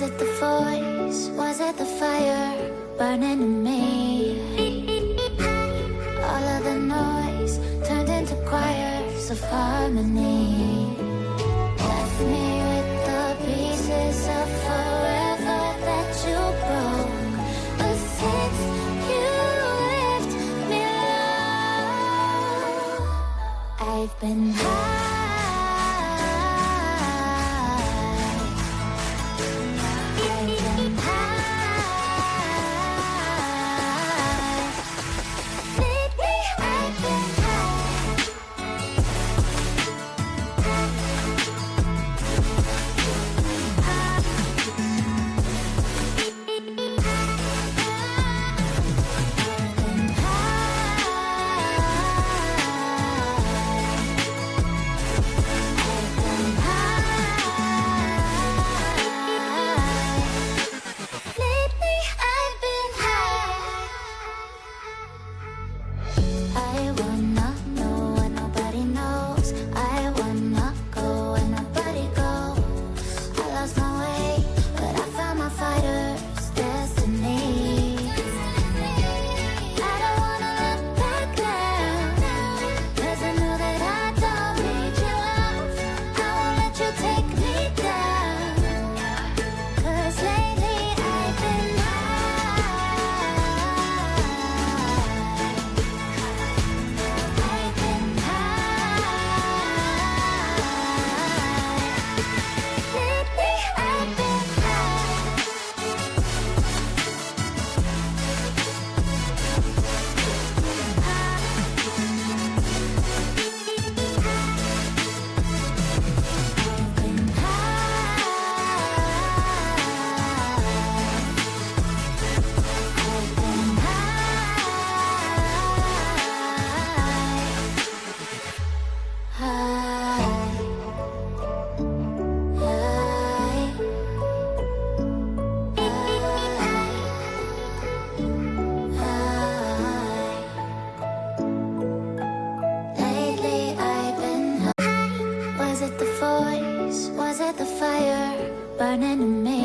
Was it the voice? Was it the fire burning in me? All of the noise turned into choirs of harmony. Left me with the pieces of forever that you broke. But since you left me alone, I've been high. Burning in me.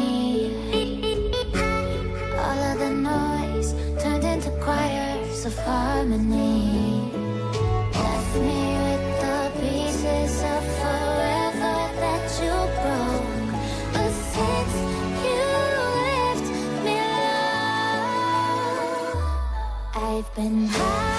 All of the noise turned into choirs of harmony. Left me with the pieces of forever that you broke. But since you left me alone, I've been high.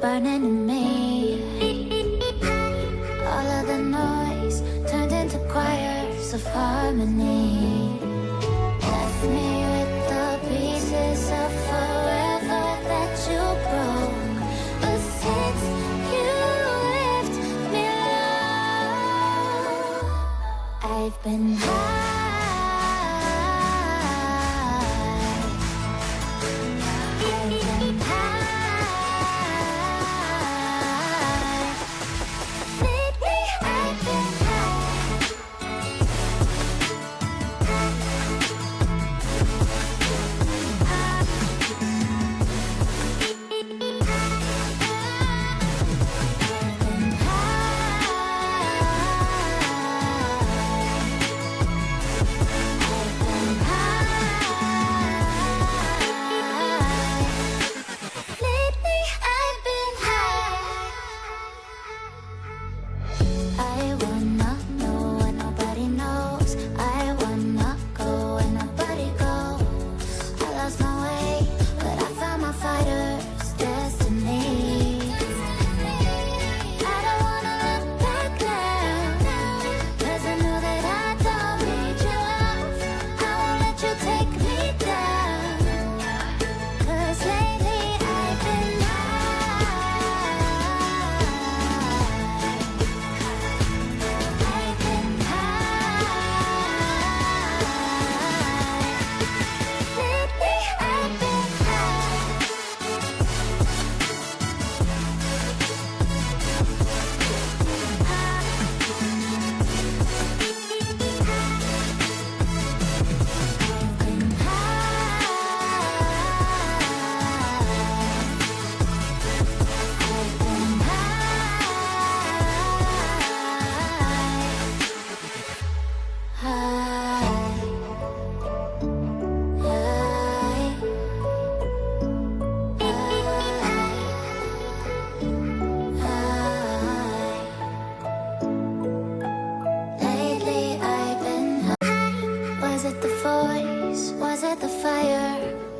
burning in me. All of the noise turned into of harmony. Left me with the pieces of forever that you broke. But since you left me alone, I've been high.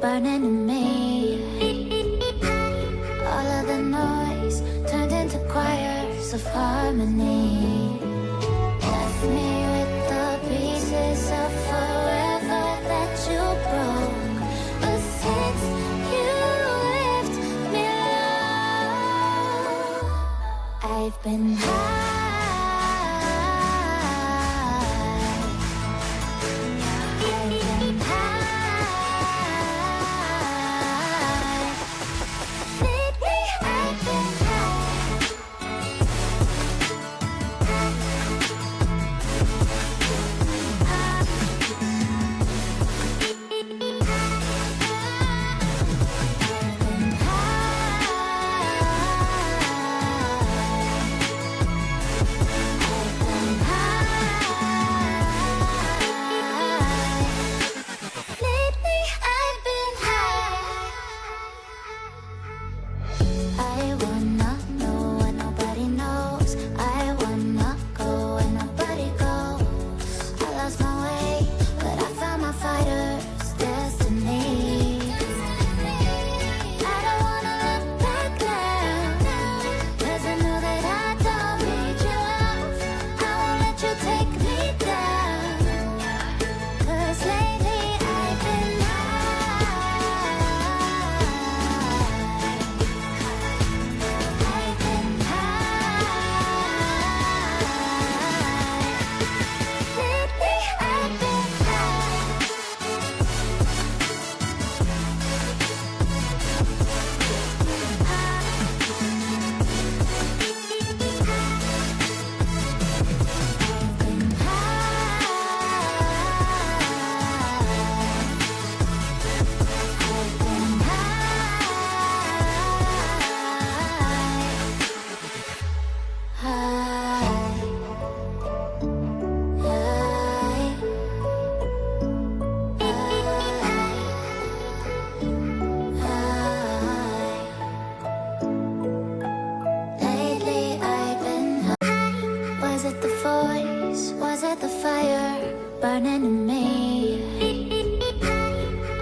Burning in me. All of the noise turned into choirs of harmony. Left me with the pieces of forever that you broke. But since you left me alone, I've been high. Burning in me.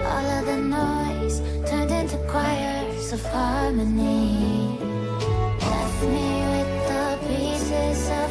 All of the noise turned into choirs of harmony. Left me with the pieces of